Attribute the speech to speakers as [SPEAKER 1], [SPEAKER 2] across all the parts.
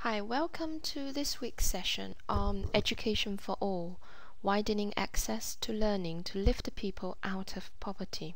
[SPEAKER 1] Hi, welcome to this week's session on Education for All, widening access to learning to lift the people out of poverty.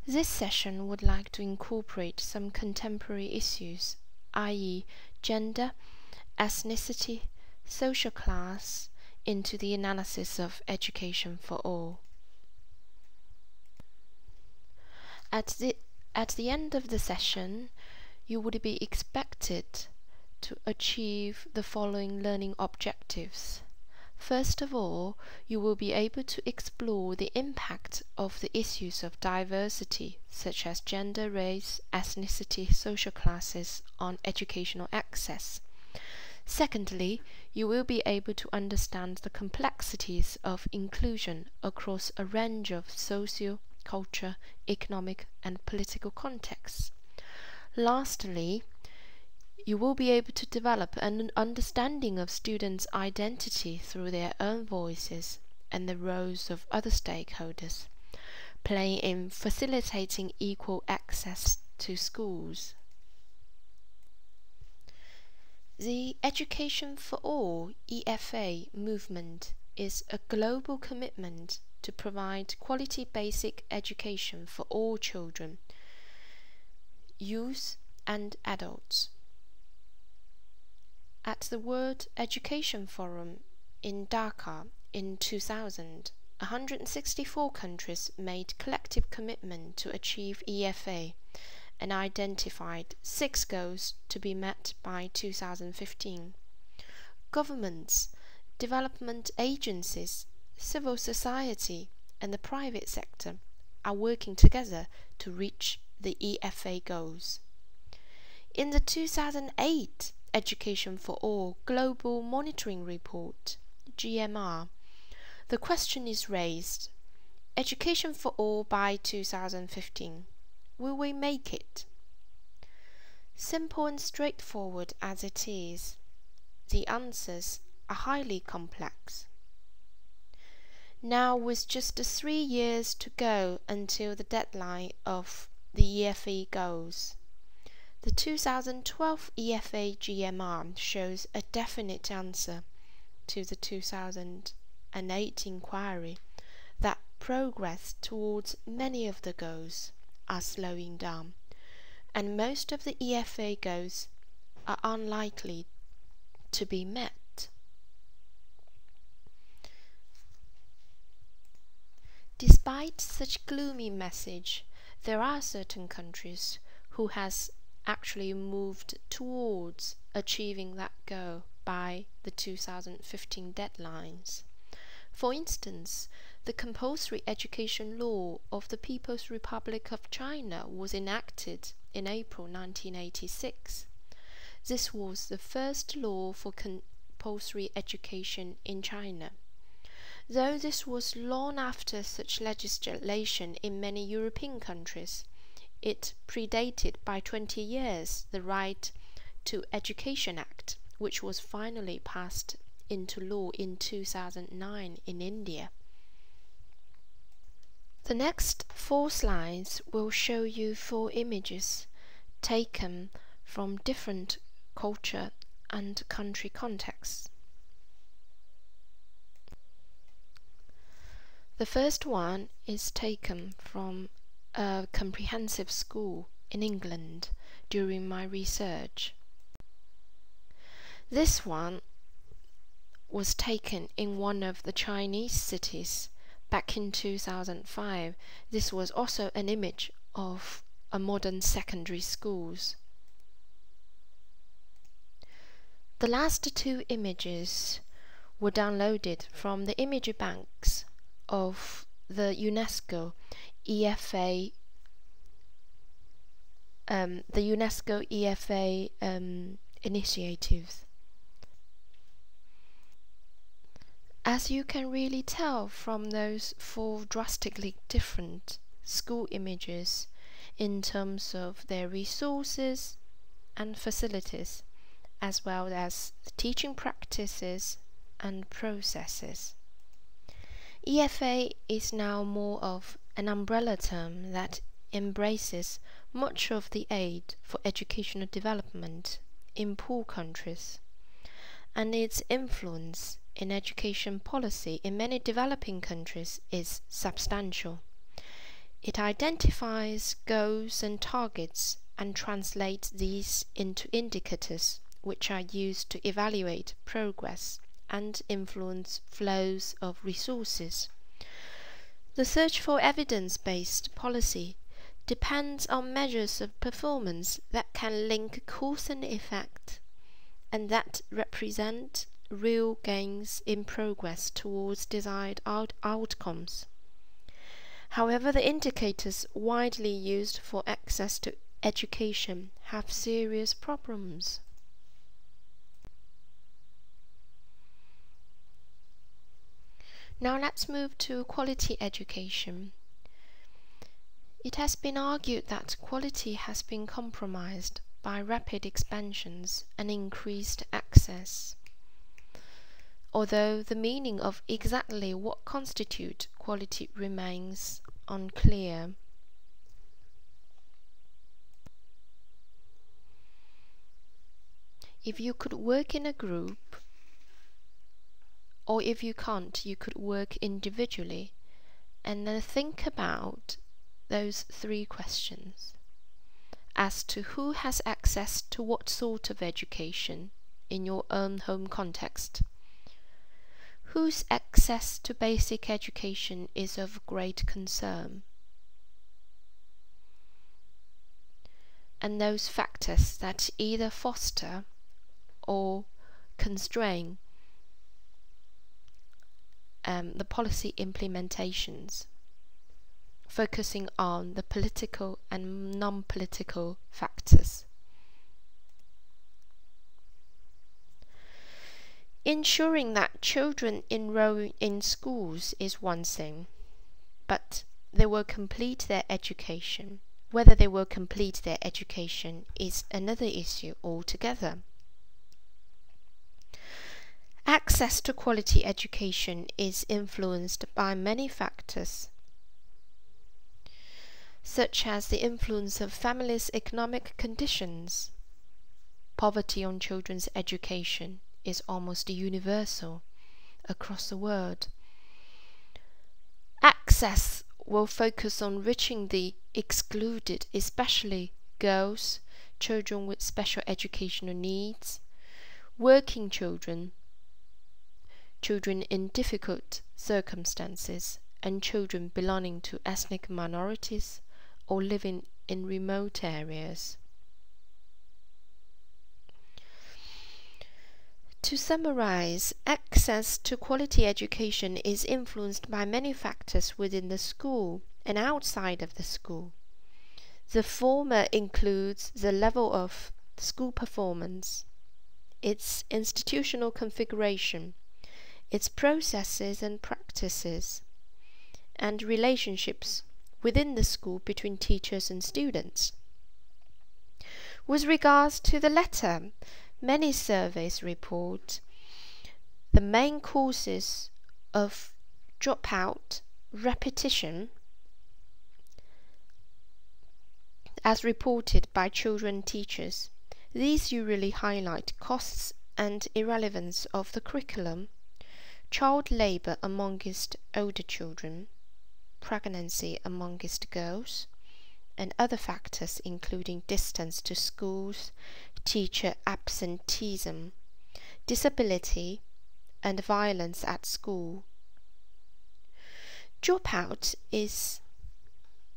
[SPEAKER 1] This session would like to incorporate some contemporary issues, i.e. gender, ethnicity, social class, into the analysis of Education for All. At the end of the session, you would be expected to achieve the following learning objectives. First of all, you will be able to explore the impact of the issues of diversity, such as gender, race, ethnicity, social classes, on educational access. Secondly, you will be able to understand the complexities of inclusion across a range of socio, cultural, economic, and political contexts. Lastly, you will be able to develop an understanding of students' identity through their own voices and the roles of other stakeholders, playing in facilitating equal access to schools. The Education for All (EFA) movement is a global commitment to provide quality basic education for all children, youth, and adults. At the World Education Forum in Dhaka in 2000, 164 countries made collective commitment to achieve EFA and identified 6 goals to be met by 2015. Governments, development agencies, civil society, and the private sector are working together to reach the EFA goals. In the 2008 Education for All Global Monitoring Report, GMR, the question is raised: Education for All by 2015. Will we make it? Simple and straightforward as it is, the answers are highly complex. Now, with just 3 years to go until the deadline of the EFA goals, the 2012 EFA GMR shows a definite answer to the 2008 inquiry that progress towards many of the goals are slowing down, and most of the EFA goals are unlikely to be met. Despite such gloomy message, there are certain countries who has actually moved towards achieving that goal by the 2015 deadlines. For instance, the compulsory education law of the People's Republic of China was enacted in April 1986. This was the first law for compulsory education in China. Though this was long after such legislation in many European countries, it predated by 20 years the Right to Education Act, which was finally passed into law in 2009 in India. The next 4 slides will show you 4 images taken from different culture and country contexts. The first one is taken from a comprehensive school in England during my research. This one was taken in one of the Chinese cities back in 2005. This was also an image of a modern secondary schools. The last 2 images were downloaded from the image banks of the UNESCO EFA initiatives. As you can really tell from those 4 drastically different school images in terms of their resources and facilities, as well as teaching practices and processes. EFA is now more of an umbrella term that embraces much of the aid for educational development in poor countries. and its influence in education policy in many developing countries is substantial. It identifies goals and targets and translates these into indicators which are used to evaluate progress and influence flows of resources. The search for evidence-based policy depends on measures of performance that can link cause and effect and that represent real gains in progress towards desired outcomes. However, the indicators widely used for access to education have serious problems. Now let's move to quality education. It has been argued that quality has been compromised by rapid expansions and increased access, although the meaning of exactly what constitutes quality remains unclear. If you could work in a group, or if you can't, you could work individually, and then think about those three questions as to who has access to what sort of education in your own home context, whose access to basic education is of great concern, and those factors that either foster or constrain the policy implementations, focusing on the political and non-political factors. Ensuring that children enroll in schools is one thing, but they will complete their education. Whether they will complete their education is another issue altogether. Access to quality education is influenced by many factors, such as the influence of families' economic conditions. Poverty on children's education is almost universal across the world. Access will focus on reaching the excluded, especially girls, children with special educational needs, working children, children in difficult circumstances, and children belonging to ethnic minorities or living in remote areas. To summarize, access to quality education is influenced by many factors within the school and outside of the school. The former includes the level of school performance, its institutional configuration, its processes and practices, and relationships within the school between teachers and students. With regards to the latter, many surveys report the main causes of dropout, repetition, as reported by children teachers. These usually highlight costs and irrelevance of the curriculum, child labour amongst older children, pregnancy amongst girls, and other factors including distance to schools, teacher absenteeism, disability, and violence at school. Dropout is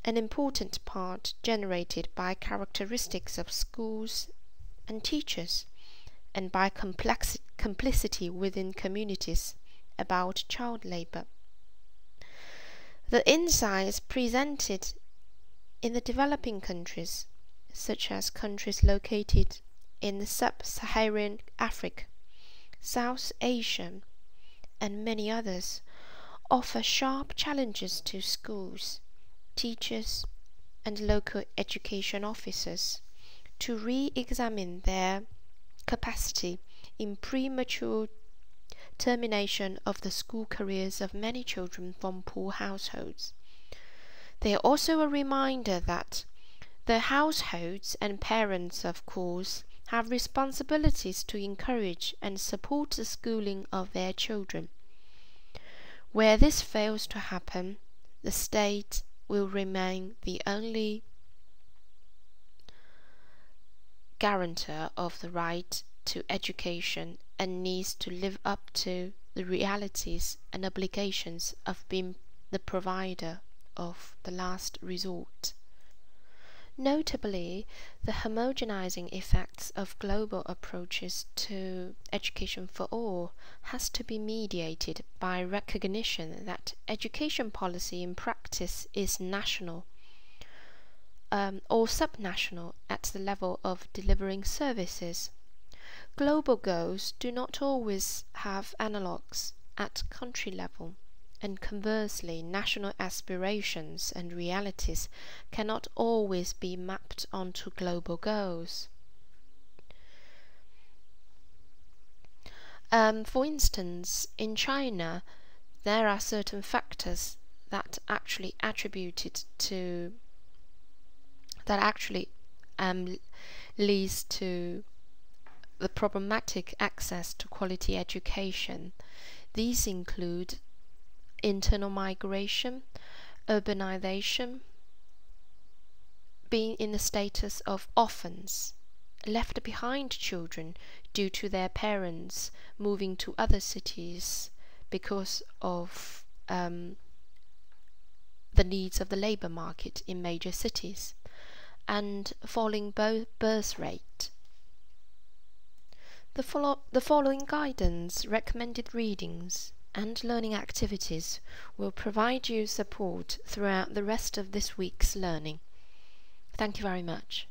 [SPEAKER 1] an important part generated by characteristics of schools and teachers, and by complicity within communities about child labour. The insights presented in the developing countries, such as countries located in sub-Saharan Africa, South Asia, and many others, offer sharp challenges to schools, teachers, and local education officers to re-examine their capacity in premature termination of the school careers of many children from poor households. They are also a reminder that the households and parents, of course, have responsibilities to encourage and support the schooling of their children. Where this fails to happen, the state will remain the only guarantor of the right to education and needs to live up to the realities and obligations of being the provider of the last resort. Notably, the homogenizing effects of global approaches to education for all has to be mediated by recognition that education policy in practice is national or subnational at the level of delivering services. Global goals do not always have analogues at country level, and conversely, national aspirations and realities cannot always be mapped onto global goals. For instance, in China, there are certain factors that actually leads to the problematic access to quality education. These include internal migration, urbanization, being in the status of orphans, left behind children due to their parents moving to other cities because of the needs of the labour market in major cities, and falling birth rate. The following guidance, recommended readings, and learning activities will provide you support throughout the rest of this week's learning. Thank you very much.